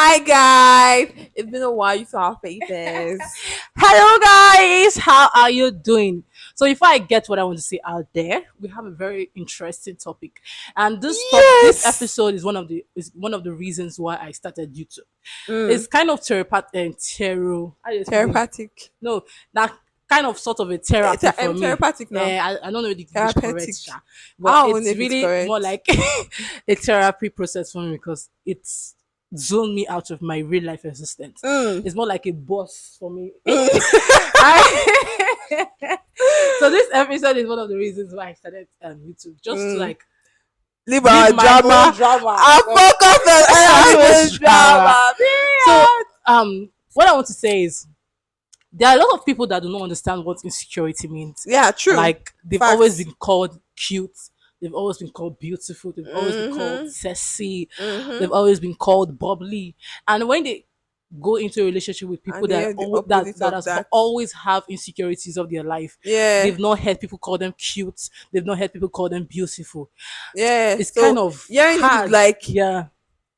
Hi guys, it's been a while. You saw our faces. Hello, guys. How are you doing? So, if I get what I want to say out there, we have a very interesting topic, and this Yes, episode is one of the reasons why I started YouTube. mm, It's kind of therapeutic. How do you speak English? therapeutic. No, that kind of sort of a therapy for me. Therapeutic now. I don't know the English correct, Therapeutic. sha, but I don't know it's if it's really more correct. like a therapy process for me because it's zoned me out of my real life existence. Mm, It's more like a boss for me. mm. I, so this episode is one of the reasons why I started YouTube, just to Mm. like Leave leave our my own drama drama. and focus on My other own people's drama. drama. So Period. what I want to say is there are a lot of people that do not understand what insecurity means. Yeah, true. Like they've always Facts. been called cute, they've always been called beautiful, they've always been called Mhm. sexy, they've Mhm. always been called bubbly. And when they go into a relationship with people And they that have the that opposite that of has that. always have insecurities of their life, Yeah. they've not heard people call them cute, they've not heard people call them beautiful. Yeah. It's kind So of hearing it is hard, like, yeah.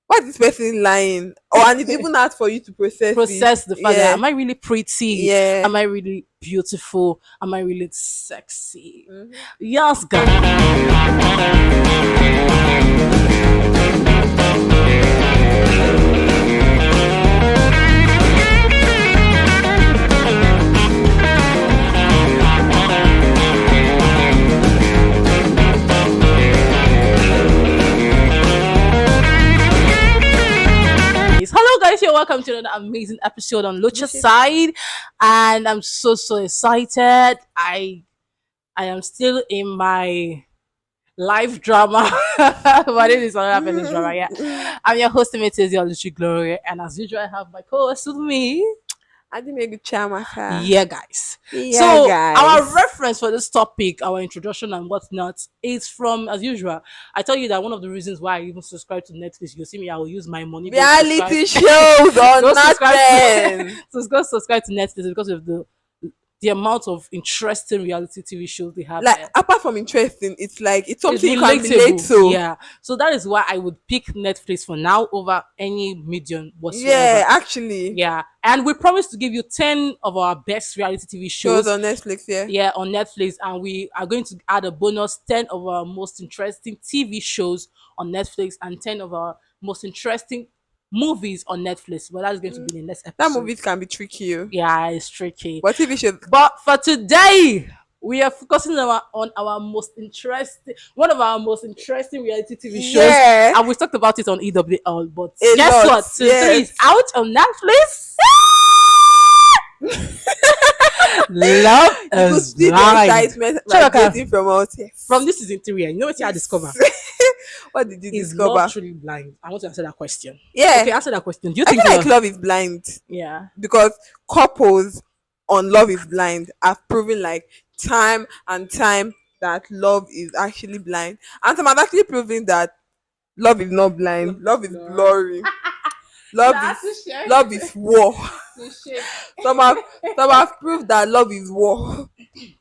why is this person lying? Or and it's even hard for you to process it. Process the fact that Yeah. am I really pretty? Yeah. Am I really beautiful? Am I really sexy? Mhm. Yes, guys. Hello, guys. You're welcome to an amazing episode on Lucha Luchi. Side, and I'm so excited. I am still in my live drama, but it is another person's drama. Yeah, I'm your host, Mrs. Your Luchi Gloria, and as usual, I have my co-host with me. I didn't make a chamaka. Yeah, guys. Yeah, So our guys. reference for this topic, our introduction and whatnot, is from as usual. I tell you that one of the reasons why I even subscribe to Netflix, you see me, I will use my money go subscribe, Reality shows or go subscribe nothing. to go subscribe to Netflix because of the amount of interesting reality TV shows they have Like there. apart from interesting, it's like it's It's something you can relate relatable, to. yeah. So that is why I would pick Netflix for now over any medium Yeah, whatsoever. actually. Yeah, and we promise to give you 10 of our best reality TV Shows shows, on Netflix, yeah. yeah, on Netflix, and we are going to add a bonus 10 of our most interesting TV shows on Netflix and 10 of our most interesting movies on Netflix. But that's going to Mm. be the next That episode. movies can be tricky. Oh. Yeah, it's tricky. But TV shows, But for today, we are focusing on our one of our most interesting reality TV shows, yeah, and we talked about it on EWL. But a guess lot. what? Season three is Yes. out on Netflix. Love You could is see the blind. excitement Check radiating from us. from Yes. this season three, you know what I discover? What did you Is love discover? truly blind? I want to answer that question. Yeah. Okay, answer that question. Do you I think feel like love? love is blind Yeah. because couples on Love is Blind have proven like time and time that love is actually blind. And some have actually proven that love is not blind. Love is blurry. Love Nah, is touche. love is war. Touche. Some have some have proved that love is war.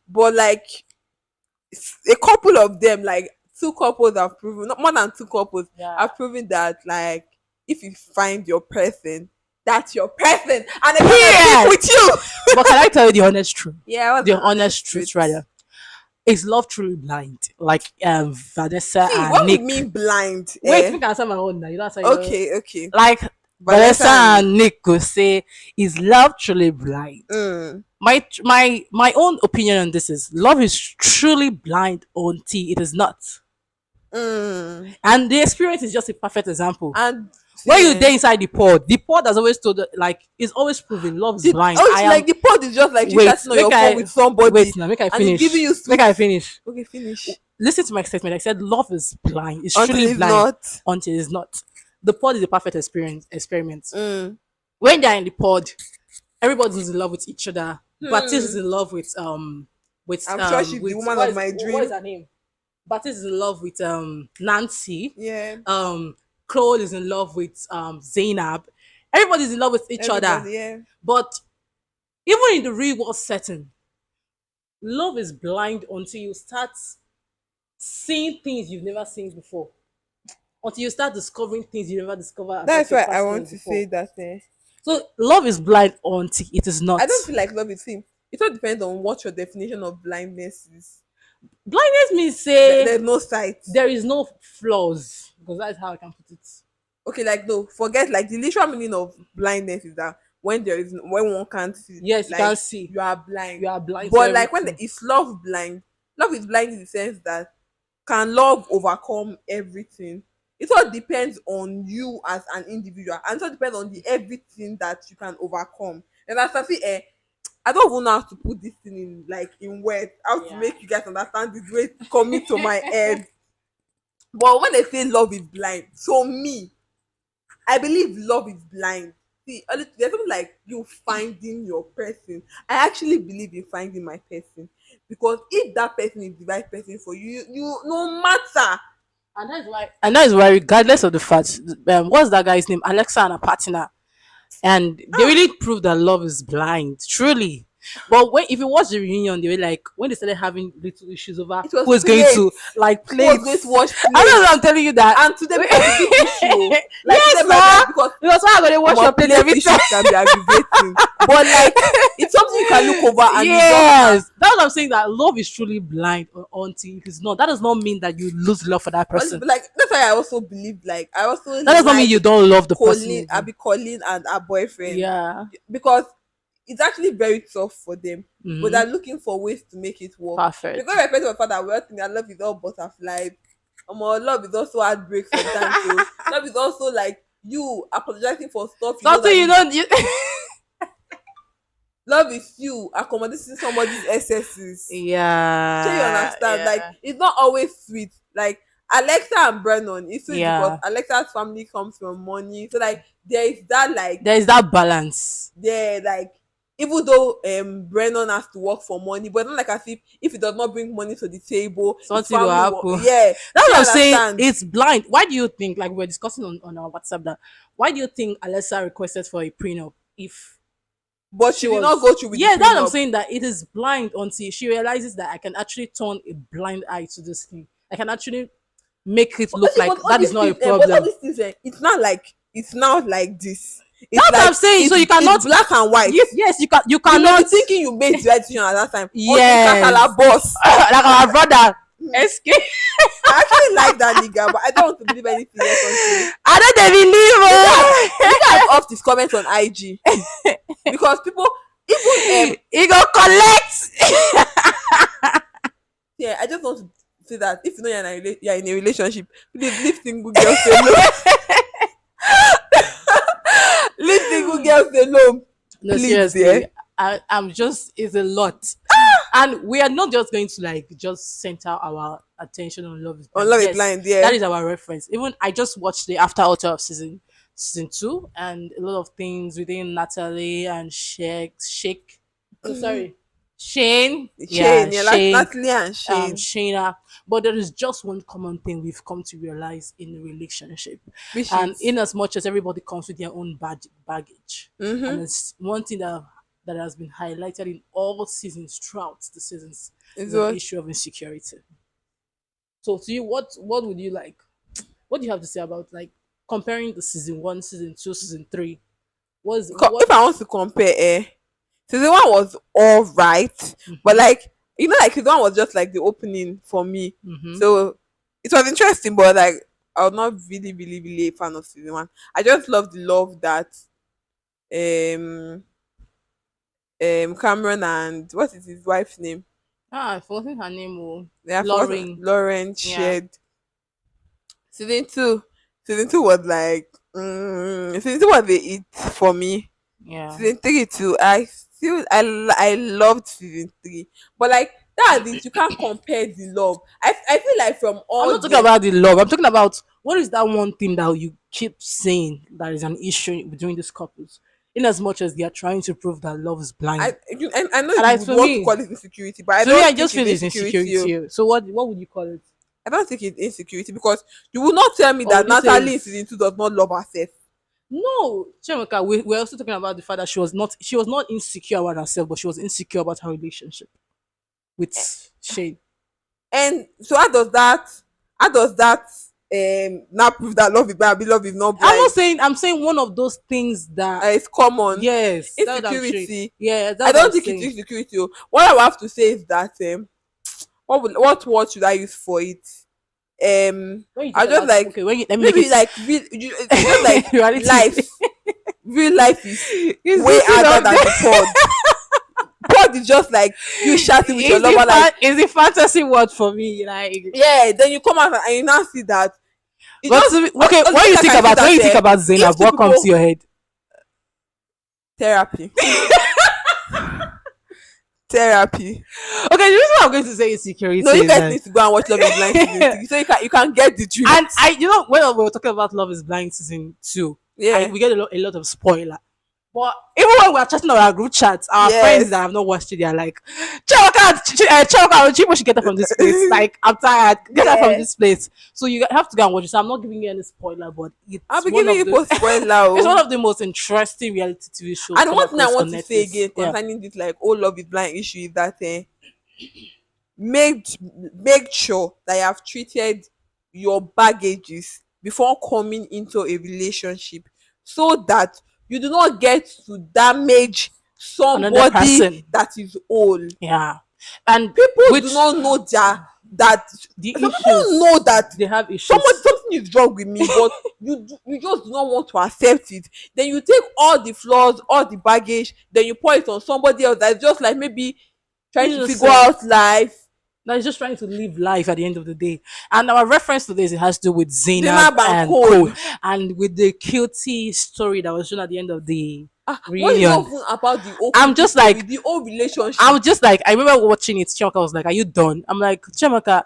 But like a couple of them, like two couples have proven, not more than two couples Yeah. have proven that like if you find your person, that's your person, and they gonna Period. stick with you. But can I tell you the honest truth? Yeah, what's The honest truth, truth? rather. Is love truly blind? Like Vanessa See, and what we Nick. mean blind? Wait, Eh? we can answer my own now. You don't answer your own. Okay. Like Vanessa Vanessa and and Nick could say, is love truly blind? mm, My own opinion on this is love is truly blind until it is not. mm. And the experience is just a perfect example. And When you yeah. there inside the pod has always told like it's always proven love is The, blind. oh, I it's am like the pod is just like you wait, chatting on your make I phone with somebody, wait now, make I and finish. it's giving you Make sweet. I finish. Okay, finish. Listen to my statement. I said love is blind. It's Until truly it's blind not. until it's not. The pod is a perfect experiment. Mm. When they're in the pod, everybody's in love with each other. Baptiste is Hmm. in love with I'm sure she's the woman of my what is dream. her name? Baptiste is in love with Nancy. Yeah. Chloe is in love with Zainab. Everybody's in love with each other. Everybody, yeah. But even in the real world setting, love is blind until you start seeing things you've never seen before. until you start discovering things you never discover about That's your why I partner want to before. say that. So love is blind until it is I not. don't feel like love is him. It all depends on what your definition of blindness is. Blindness means There's say no sight. there is no flaws because that's how I can put it. Okay, like no, forget like the literal meaning of blindness is that when one can't see, Yes, you can like see. you are blind. You are blind to But like when everything. it's love blind, love is blind in the sense that can love overcome everything? It all depends on you as an individual, and it all depends on the everything that you can overcome. And as I see, I don't even know how to put this thing in like in words, how to Yeah. make you guys understand this way coming to my head. But when they say love is blind, so me, I believe love is blind. See, there's something like you finding your person. I actually believe in finding my person because if that person is the right person for you, you no matter. And that is why, regardless of the fact, what's that guy's name? Alexa and a partner. And they really proved that love is blind, truly. But when if you watch the reunion, they were like when they started having little issues over It was who is going to plates. like Who was going to plates. wash I know plates? what I'm telling you that. And today be like the big issue. Like today Yes, be like ma. because Because why I'm gonna wash your plate plate every time. issues can be aggravating. But like it's something you can look over and you just Yes, that's what I'm saying. That love is truly blind until it is not. That does not mean that you lose love for that person. like that's why I also believe like I also That does not mean like you don't love the person Colleen, again. Abby Colleen and her boyfriend Yeah. because it's actually very tough for them, but Mm-hmm. they're looking for ways to make it work. Because Perfect. I respect my father, we all think that love is all butterflies. Love is also heartbreak sometimes. So love is also like you apologizing for stuff you know Something that you you. don't. You Love is you accommodating somebody's excesses. Sure, you yeah. understand? Like Yeah. it's not always sweet. Like Alexa and Brennan, it's sweet because Yeah. Alexa's family comes from money. So like there is that like There is that balance. there like even though Brennan has to work for money, but not like as if he does not bring money to the table, his Something will family will happen. yeah. That's She what I'm saying. understand. It's blind. Why do you think, like we were discussing on our WhatsApp, that why do you think Alessa requested for a prenup if But she she did not was. go through with the Yeah, that's what I'm prenup. saying, that it is blind until she realizes that I can actually turn a blind eye to this thing. I can actually make it But, look but like all that is these not a things, but all problem. these things, it's not like this. It's That's what I'm like saying. So you it's cannot. black and white. Yes, you You may be cannot. thinking you made the right decision at that time until Yes. Kakala boss. Like our brother. Escape. I actually like that nigga, but I don't want to believe anything else until I don't dey the guy believe. the guy has off his comments on IG because people even He go collect. yeah, I just want to say that if you know you're in a relationship, please leave single girls alone. Leave single girls alone. No, Please, yeah. seriously, I'm just, it's a lot. And we are not just going to like just center our attention on Love is On Blind. Love is Yes, Blind, yeah. that is our reference. Even I just watched the after author of season two, and a lot of things within Natalie and Shake. Oh, sorry, Shane. Yeah, Shane, yeah, Shane. Natalie and Shane. Shayna. But there is just one common thing we've come to realize in a relationship, Which and is in as much as everybody comes with their own baggage, and it's one thing that has been highlighted in all seasons throughout the seasons is is an what issue of insecurity. So to you, what would you like? What do you have to say about like comparing the season one, season two, season three? Was what? if I want to compare, season one was all right, but like like season one was just like the opening for me. Mm-hmm. So it was interesting, but like I was not really, really, really a fan of season one. I just love the love that um Cameron and what is his wife's name? Ah, I've forgotten her name. Oh, Yeah, I forgot Lauren. Lauren Yeah, shared. Season two. Season two was like season two was a hit for me. yeah. Season three too. I loved season three. But like that's it, you can't compare the love. I feel like from I'm all not talking the about the love. I'm talking about what is that one thing that you keep saying that is an issue between these couples, in as much as they are trying to prove that love is blind. I know And you as would for want to me, call it insecurity, but I to me, don't I think just it's feel it's insecurity. Oh. insecurity. So what would you call it? I don't think it's insecurity because you will not tell me Or that would you say Natalie in it's season two does not love herself. no, Chemaka, we're also talking about the fact that she was not insecure about herself, but she was insecure about her relationship with Shane. And so how does that not prove that love is blind, be love is not I'm not blind. saying, I'm saying one of those things that, It's common. yes, that's what I'm saying. Insecurity. Yeah, I that's what I'm don't think it's saying. insecurity. Oh. What I would have to say is that what word should I use for it? When you I talk just about, like okay, when you, let me make maybe it like it's just like reality. life. Real life is Is way this harder enough? than the pod. Pod is just like you chatting with your lover, like Is the fantasy word for me, like. yeah. Then you come out and you now see that it But just to okay, only thing I can say when that you think about if Zainab, two what comes to people your head? therapy, therapy. Okay, the reason why I'm going to say No, insecurity you is guys that, need to go and watch Love Is Blind season 3 so you can get the and drift. I, when we were talking about Love Is Blind season 2, Yeah. we get a lot of spoiler. But even when we are chatting on our group chats, our friends that Yes. have not watched it, they are like, Chawaka, Chibo should get her from this place. Like, I'm tired. Get her from Yeah. this place. So you have to go and watch it. So I'm not giving you any spoiler, but I'll it's be one giving of you the post spoiler. it's one Oh. of the most interesting reality TV shows And come one thing I across want on to say Netflix. again Yeah. concerning this like oh love is blind issue is that make make sure that you have treated your baggages before coming into a relationship so that you do not get to damage Another somebody person. that is old. Yeah. And People do which not know that the some people issues, know that they have issues. something is wrong with me, but you just do not want to accept it. Then you take all the flaws, all the baggage, then you pour it on somebody else that's just like maybe trying to figure Innocent. out life. That is just trying to live life at the end of the day. And our reference to this, it has to do with Zainab Zainab and and Cole. Cole, and with the cutie story that was shown at the end of the What is not reunion. even about the whole I'm cookie just story, like, the whole relationship. I'm just like, I remember watching it. Chimaka was like, "Are you done?" I'm like, Chimaka,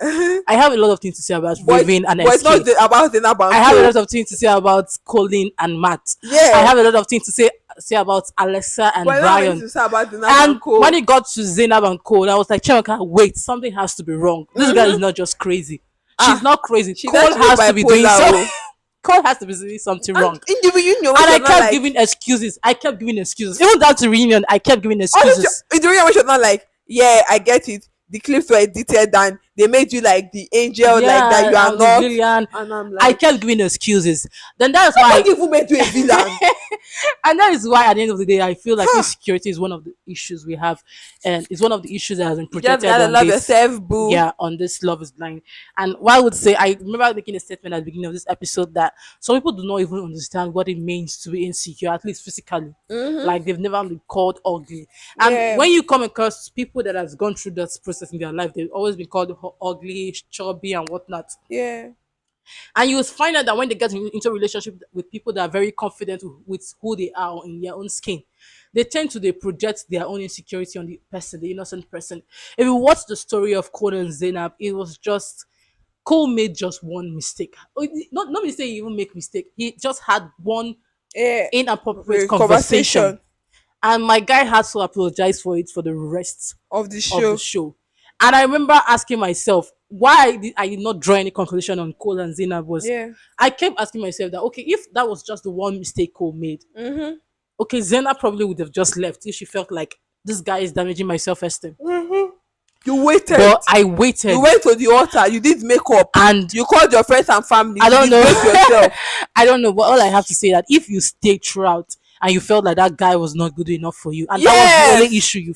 I have a lot of things to say about Raven and But it's not SK. about Zainab I and have a Cole. lot of things to say about Colin and Matt. I Yeah, have a lot of things to say about Alexa but and I don't have anything Brian. to say about Zainab and And when Cole. it got to Zainab and Cole, I was like, Chimaka, wait, something has to be wrong. This girl is Mm-hmm. not just crazy. She's Ah, not crazy. she's Cole actually has to be doing bipolar. so. Oh. Cole has to be doing something And wrong. in the reunion, when And she I was not kept like, giving excuses. I kept giving excuses. Even down to reunion, I kept giving honestly, excuses. in the reunion, when she was not like, yeah, I get it. The clips were edited and they made you like the angel, like that Yeah, you are I'm the not. villain. And I'm I like, kept giving excuses. Then that's why, nobody even made you a villain. and that is why at the end of the day, I feel like Huh. insecurity is one of the issues we have, and it's one of the issues that has been You just projected gotta on love this. yourself, boo. Yeah, on this Love Is Blind. And what I would say, I remember making a statement at the beginning of this episode that some people do not even understand what it means to be insecure, at least physically. Mm-hmm. Like they've never been called ugly. And Yeah, when you come across people that has gone through that process in their life, they've always been called ugly, chubby, and whatnot. yeah, And you will find out that when they get into a relationship with people that are very confident with who they are in their own skin, they tend to they project their own insecurity on the person, the innocent person. If you watch the story of Cole and Zainab, it was just Cole made just one mistake. Not mistake, he even make mistake. He just had one yeah. inappropriate conversation, Conversation and my guy had to apologize for it for the rest of the of the show. show. And I remember asking myself why I did not draw any conclusion on Cole and Zainab was, Yeah. I kept asking myself that okay, if that was just the one mistake Cole made, Mm-hmm. okay, Zainab probably would have just left if she felt like this guy is damaging my self esteem. Mm-hmm. You waited. But I You waited, went to the altar. You did makeup. and You called your friends and family. I You don't know. disgraced yourself. I don't know, but all I have to say that if you stayed throughout and you felt like that guy was not good enough for you, and that was the only Yes. issue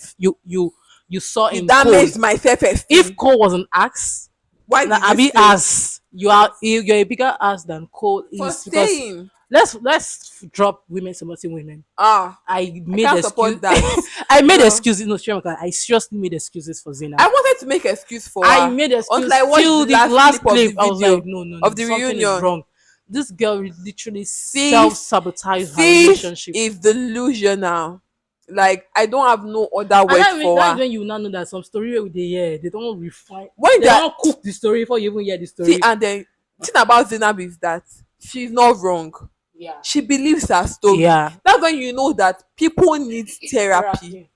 you saw You in Cole. damaged my self-esteem. If Cole was an axe, Why now did you Abi stay? ass, you're a bigger ass than Cole For is, because staying. let's drop women supporting women. Ah, I I made can't excuse. support that. I made No. excuses. No, Shemaka, I seriously made excuses for Zena. I wanted to make excuse for I her made until excuse I watched till the the last last clip of the clip. I was like, video no, no, of no, the something is reunion. wrong. This girl literally Sis, self-sabotaged her sis relationship. is delusional. Like I don't have no other And word for that is her. when you now know that some story wey they hear, they don't refine, When they that don't cook the story before you even hear the see story. and then thing about Zainab is that she's not wrong. Yeah. She believes her story. Yeah. That's when you know that people need therapy. Therapy.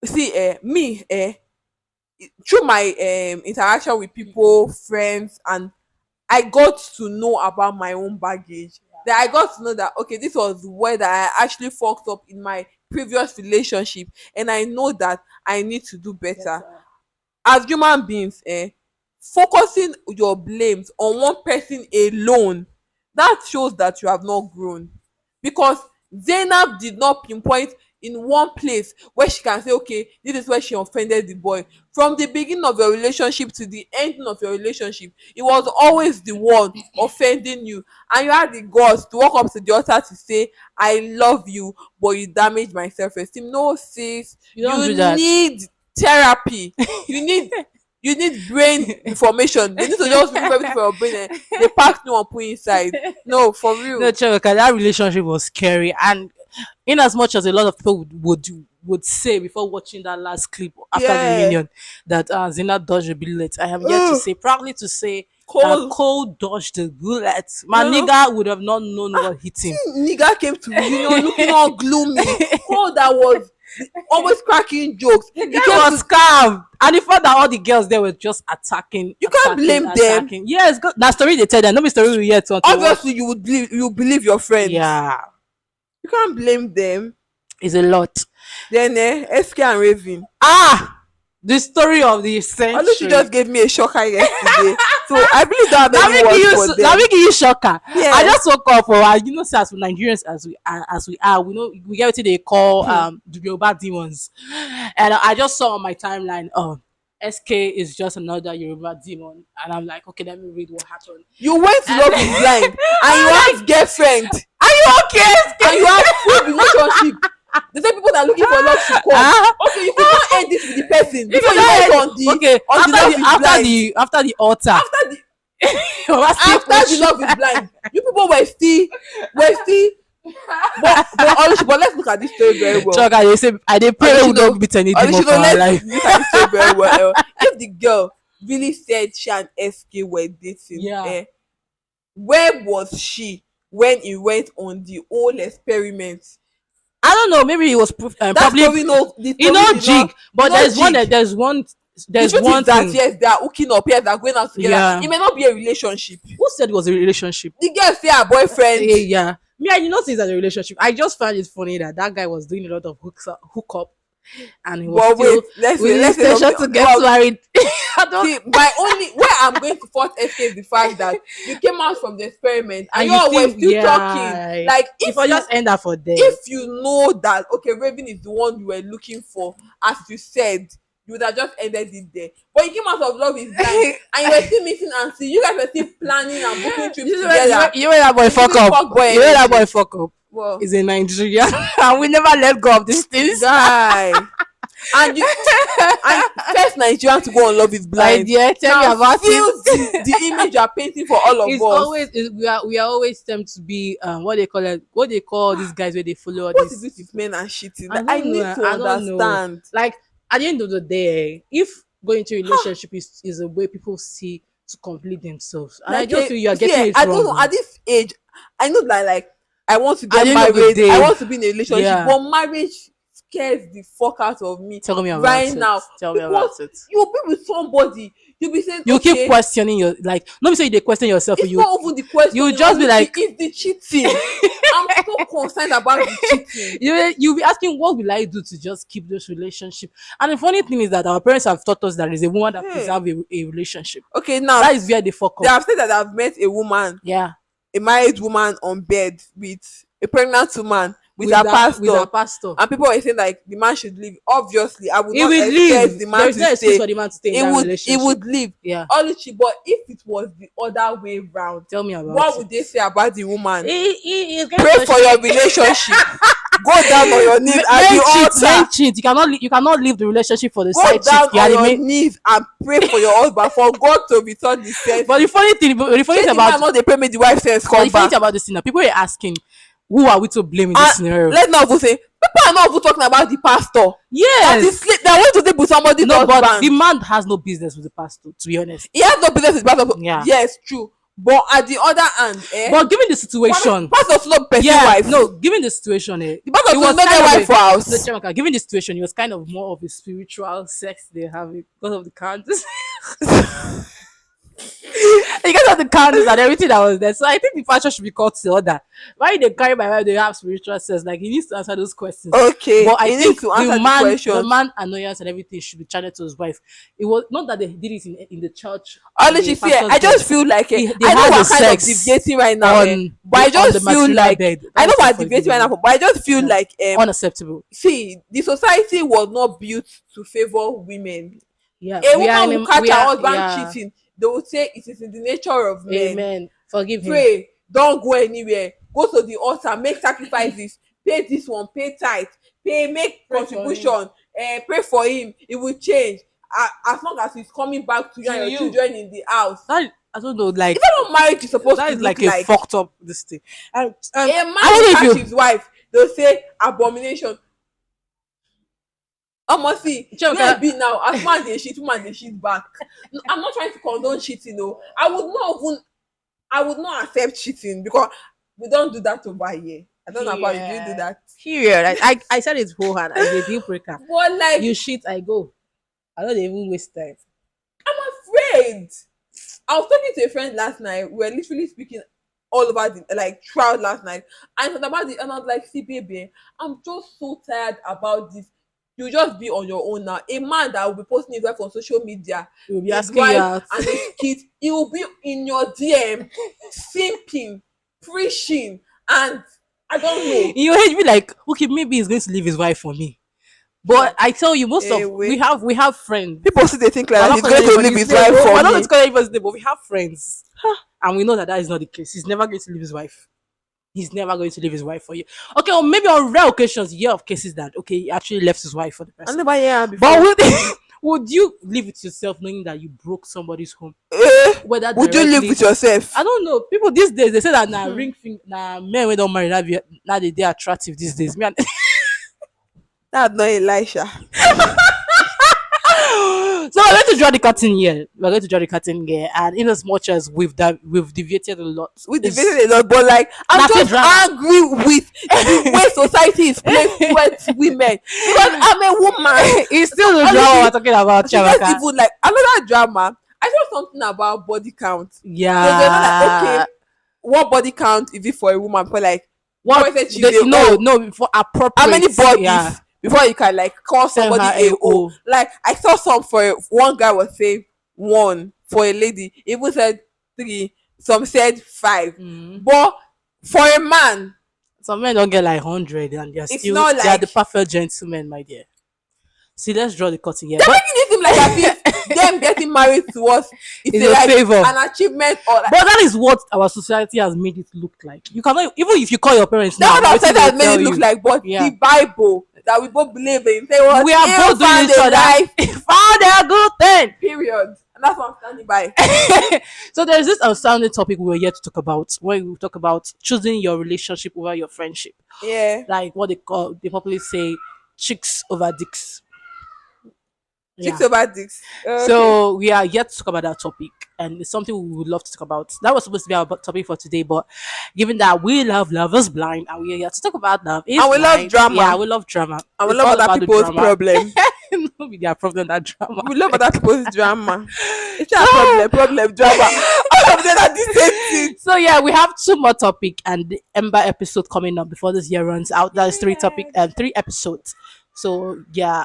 See, me, through my interaction with people, friends, and I got to know about my own baggage. That I got to know that okay, this was where that I actually fucked up in my previous relationship, and I know that I need to do better. Better. As human beings, focusing your blames on one person alone, that shows that you have not grown. Because Zainab did not pinpoint in one place where she can say, okay, this is where she offended the boy. From the beginning of your relationship to the ending of your relationship, it was always the one offending you, and you had the guts to walk up to the altar to say, I love you, but you damaged my self-esteem. No, sis, You don't you do that. need therapy. You need brain information. They need to just remove everything from your brain and they pack new and put inside. No, for No, real. Cheweka, that relationship was scary, and in as much as a lot of people would say before watching that last clip after the Yeah. reunion that Zina dodged a bullet, I am yet to Ugh. say proudly to say that Cole, Cole dodged the bullet. My you know, nigga would have not known what hit him. nigga came to reunion looking all gloomy. Cole that was always cracking jokes. The He guy came was to. calm, and the fact that all the girls there were just attacking, You can't blame them. attacking. Yes, that story they tell them. No be story we yet until what? Obviously, you believe your friends. Yeah, You can't blame them. it's a lot. Then SK and Raven. The story of the Oluchi century. just gave me a shocker yesterday. So I believe that Let me many give words you for let them. me give you shocker. Yeah. I just woke up for you know, say as Nigerians as we are, we know we get what they call the Yoruba demons. And I just saw on my timeline, SK is just another Yoruba demon. And I'm like, okay, let me read what happened. You went to Love is Blind and you have girlfriend Are you okay, SK? and you have full relationship. They say people that are looking for love should come. Okay, you could not end this with the person before you went on the okay, on the Love is Blind. after the altar. After the After Love is Blind, you people were still. But let's look at this story very well. Chuck, I say I dey pray we Oluchi, don't meet any demon Oluchi, for our let's life. look at this story very well. If the girl really said she and SK were dating, Yeah. where was she when he went on the whole experiment? I don't know. Maybe he was That probably story no, the you story know did jig, not, but e no there's one jig. there's The truth one is that thing. yes, they are hooking up, yes, they are going out together. Yeah. It may not be a relationship. Who said it was a relationship? The girl say her boyfriend. Yeah. Me, I know things as a relationship. I just find it funny that guy was doing a lot of hook up, and he was But still wait, let's with his say intention to something get about. married. I don't. See, my only where I'm going to fault SK is the fact that you came out from the experiment and And you you all were think, still yeah, talking. Like if I just end up for them. if you know that okay, Raven is the one you were looking for, as you said, you would have just ended it there. But you came out of Love is Blind and you were still meeting and see you guys were still planning and booking trips together. You know that boy fuck Really up. fuck boy You know that energy. boy fuck up. Well, He's in Nigeria, and we never let go of these things. guy. And first Nigerian to go on Love is My Blind. dear, tell me Now about feel it. the image you are painting for all of It's us. always we are always tempted to be what they call these guys where they follow all What this. is it with men and cheating? I Like, don't I need know, to I don't know. understand. Like at the end of the day, if going into a relationship is a way people see to complete themselves, and I Like, just feel you are see, getting it I wrong. don't know. At this age, I know that like I want to At get the end of the married. day, I want to be in a relationship, yeah. but marriage scares the fuck out of me Tell me about right it. now. Tell me about Because it. you'll be with somebody, you'll be saying, You okay, keep questioning your like. Let me say they question yourself. it's You not even the question. you just be like- it's the cheating. I'm so concerned about the cheating. you'll be asking what will I do to just keep this relationship. And the funny thing is that our parents have taught us that there is a woman that Hey. preserve a relationship. Okay, now That is where they fuck they up. have said that I've met a woman, Yeah, a married woman on bed with a pregnant woman with her her pastor. pastor. And people were saying like the man should leave. Obviously, I would He not will expect leave. the man There is to no excuse stay. for the man to stay in He that would relationship. leave. Yeah, Oluchi, but if it was the other way round, tell me about what it. would they say about the woman? He Pray for your relationship. Go down on your knees at the altar. Men cheat. You cannot leave the relationship for the Go side down chick. You are on the your main- knees and pray for your husband for God to return the sense. But the funny thing about not they pray me the wife sense but come the funny back. thing about this thing now, people are asking, who are we to blame in this scenario? Let's not even say people are not even talking about the pastor. That is Yes. that went to sleep with somebody's No, but husband. the man has no business with the pastor, to be honest. He has no business with pastor. Yeah. Yes, true. But at the other hand, But given the situation, pastor's not person yeah, wife. no, given the situation, the pastor it was was not kind their of wife for house. no, Chamaka, given the situation, it was kind of more of a spiritual sex they have because of the cards. You guys have the candles and everything that was there. So I think the pastor should be called to order. Why they carry my wife, they have spiritual sense. Like he needs to answer those questions. Okay, But I he needs think to answer the the questions. man annoyance and everything should be channeled to his wife. It was not that they did it in the church, in the Honestly, see, pastor's I bed. just feel like They I know had the we're kind of sex deviating right now, but I on the just feel matrimonial like bed. I That know is we're deviating right now, unforgivable. but I just feel Yeah. like Unacceptable. see, the society was not built to favor women. Yeah, A we are woman in will a catch we her are husband yeah. cheating. They will say it is in the nature of men. Amen. Forgive him. Pray, don't go anywhere. Go to the altar, make sacrifices, pay this one, pay tithe, pay, make Pray for him. contribution, pray for him. It will change. As long as he's coming back to you To and your you. children in the house. That I don't know, like Is that what marriage is supposed that to is look like a like? fucked up this thing. A man I will don't know catch if his wife, they'll say abomination. See, where you e be now, as man dey cheat, woman dey cheat back. I'm not trying to condone cheating o. I would not accept cheating because we don't do that over here. I don't know about you. Do you do period. that? Period. I said it whole hand. I a deal breaker. But like, You shit, I go. I don't even waste time. I'm afraid. I was talking to a friend last night. We were literally speaking all over the like throughout last night, and about it. And I was like, "See, baby, I'm just so tired about this. You just be on your own now. A man that will be posting his wife on social media, You'll be his asking you wife out. and his kids, he will be in your DM, simping, preaching, and I don't know. You hate me like, okay, maybe he's going to leave his wife for me. But I tell you, most of Wait. we have friends. People still they think like We're that not he's calling going to leave anybody's his name. wife We're for not going me. to call anybody's name, but we have friends. And we know that is not the case. He's never going to leave his wife. He's never going to leave his wife for you. Okay, or maybe on rare occasions, you hear of cases that okay, he actually left his wife for the I person. never hear her But before. would you live with yourself knowing that you broke somebody's home? Whether Would you live directly, with yourself? I don't know. People these days they say that now ring finger, now men we don't marry now they attractive these days. Me and That's not Elisha. so we're going to draw the curtain here. We're going to draw the curtain here, and in as much as we've deviated a lot, We it's debated a lot, but like I'm nothing just drama. angry with the way society is playing towards women because I'm a woman. It's still the Honestly, drama we're talking about, so let's Chavaka. even like another drama. I saw something about body count. So they're not like, Yeah. okay, what body count is it for a woman? For like, What? boy said she's a No, O. no, for appropriate. How many bodies Yeah. before you can like call Tell somebody her a a O? O. Like I saw some for one guy was saying one for a lady, even said three, some said five. Mm. But for a man, Some men don't get like 100 and they're it's still not they are the like perfect gentlemen, my dear. See, let's draw the curtain here. they're But making it seem like as if them getting married to us It's is a like favor. an achievement or like that is what our society has made it look like. You cannot even if you call your parents now. that's what wetin outside they has will made tell it look you. like. But Yeah. the Bible that we both believe in say what We are both doing each other. life. Found a good thing. Period. And that's what I'm standing by. So there's this outstanding topic we were yet to talk about when we talk about choosing your relationship over your friendship. Yeah. Like what they popularly say, chicks over dicks. Yeah. Chicks over dicks. Okay. So we are yet to talk about that topic, and it's something we would love to talk about. That was supposed to be our topic for today, but given that we love Love is Blind, and we are here to talk about love is And we love blind, drama. Yeah, we love drama. and we It's love all other about the people's drama. problem. No be their problem, that drama. We love other people's drama. It's a problem, drama. All of them are the same thing. So yeah, we have two more topic and the Ember episode coming up before this year runs out. That is three episodes. So yeah,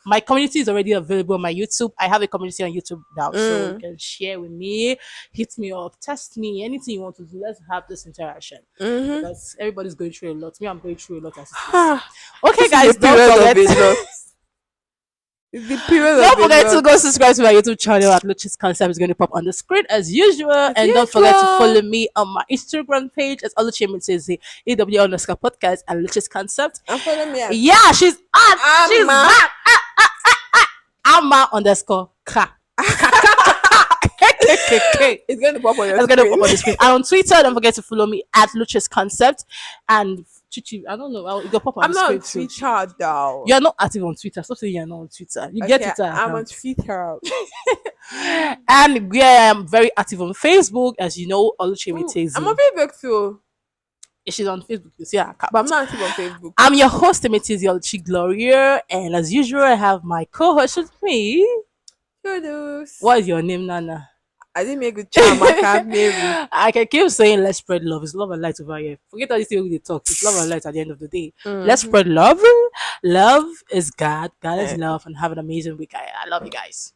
my community is already available on my YouTube. I have a community on YouTube now, so you can share with me, hit me up, test me, anything you want to do. Let's have this interaction because everybody's going through a lot. Me, I'm going through a lot as it is. Okay, guys, don't forget. It's the period Don't of forget a to lot. go subscribe to my YouTube channel at Luchi's Concept. It's going to pop on the screen as usual. And don't forget to follow me on my Instagram page. It's Luchi Mutezi, AW_podcast and Luchi's Concept. And follow me at Yeah, she's on. She's Amma. back. Amma_ka. It's going to pop on your It's screen. going to pop on the screen. And on Twitter, don't forget to follow me at Luchi's Concept. And Chichi, I don't know. It'll pop on I'm the not on screen too. Twitter though. You're not active on Twitter. Stop saying you're not on Twitter. You get Twitter. I'm on account. Twitter. And yeah, I'm very active on Facebook, as you know. Oluchi Mitezi. I'm on Facebook too, She's on Facebook. You see her account. but I'm not active on Facebook. I'm your host, Mitezi Oluchi Gloria, and as usual, I have my co-host with me. Kudos. What is your name, Nana? I didn't make good Chamaka, Mary. I can keep saying let's spread love. It's love and light over here. Forget all this thing we talk. It's love and light at the end of the day. Let's Mm-hmm. spread love. Love is God. God is love. And have an amazing week. I love you guys.